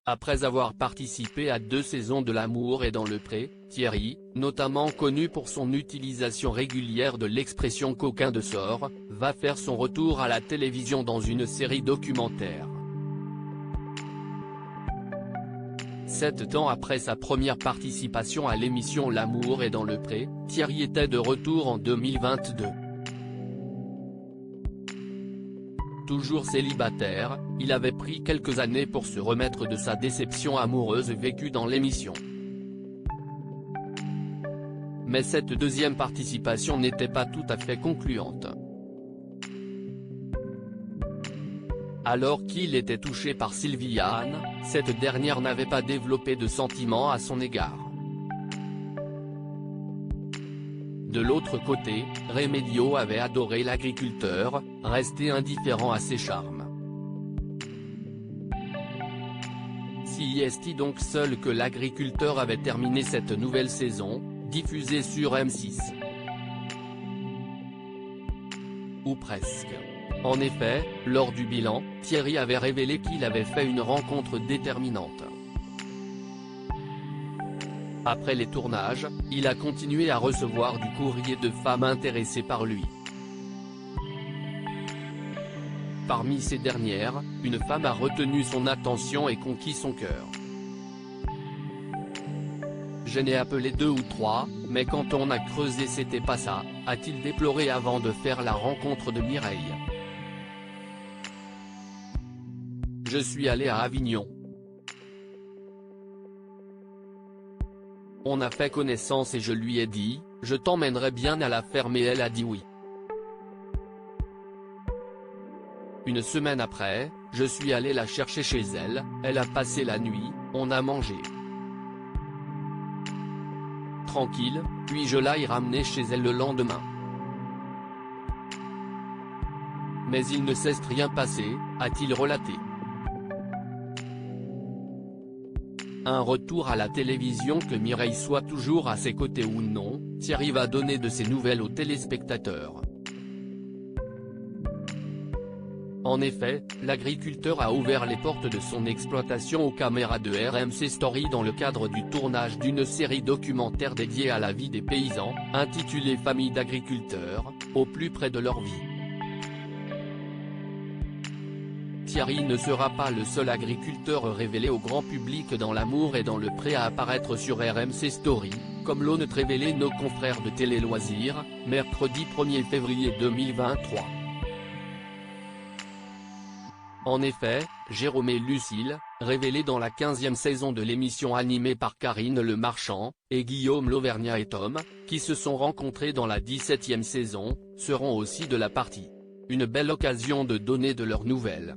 Après avoir participé à 2 saisons de L'amour est dans le pré, Thierry, notamment connu pour son utilisation régulière de l'expression coquin de sort, va faire son retour à la télévision dans une série documentaire. 7 ans après sa première participation à l'émission L'amour est dans le pré, Thierry était de retour en 2022. Toujours célibataire, il avait pris quelques années pour se remettre de sa déception amoureuse vécue dans l'émission. Mais cette deuxième participation n'était pas tout à fait concluante. Alors qu'il était touché par Sylviane, cette dernière n'avait pas développé de sentiments à son égard. De l'autre côté, Remédio avait adoré l'agriculteur, resté indifférent à ses charmes. Si est donc seul que l'agriculteur avait terminé cette nouvelle saison, diffusée sur M6. Ou presque. En effet, lors du bilan, Thierry avait révélé qu'il avait fait une rencontre déterminante. Après les tournages, il a continué à recevoir du courrier de femmes intéressées par lui. Parmi ces dernières, une femme a retenu son attention et conquis son cœur. Je n'ai appelé 2 ou 3, mais quand on a creusé c'était pas ça, a-t-il déploré avant de faire la rencontre de Mireille. Je suis allé à Avignon. On a fait connaissance et je lui ai dit, je t'emmènerai bien à la ferme et elle a dit oui. Une semaine après, je suis allé la chercher chez elle, elle a passé la nuit, on a mangé. Tranquille, puis je l'ai ramenée chez elle le lendemain. Mais il ne s'est rien passé, a-t-il relaté. Un retour à la télévision, que Mireille soit toujours à ses côtés ou non, Thierry va donner de ses nouvelles aux téléspectateurs. En effet, l'agriculteur a ouvert les portes de son exploitation aux caméras de RMC Story dans le cadre du tournage d'une série documentaire dédiée à la vie des paysans, intitulée Famille d'agriculteurs, au plus près de leur vie. Thierry ne sera pas le seul agriculteur révélé au grand public dans L'amour est dans le pré à apparaître sur RMC Story, comme l'ont révélé nos confrères de Télé Loisirs, mercredi 1er février 2023. En effet, Jérôme et Lucille, révélés dans la 15e saison de l'émission animée par Karine Le Marchand, et Guillaume Lauvergnat et Tom, qui se sont rencontrés dans la 17e saison, seront aussi de la partie. Une belle occasion de donner de leurs nouvelles.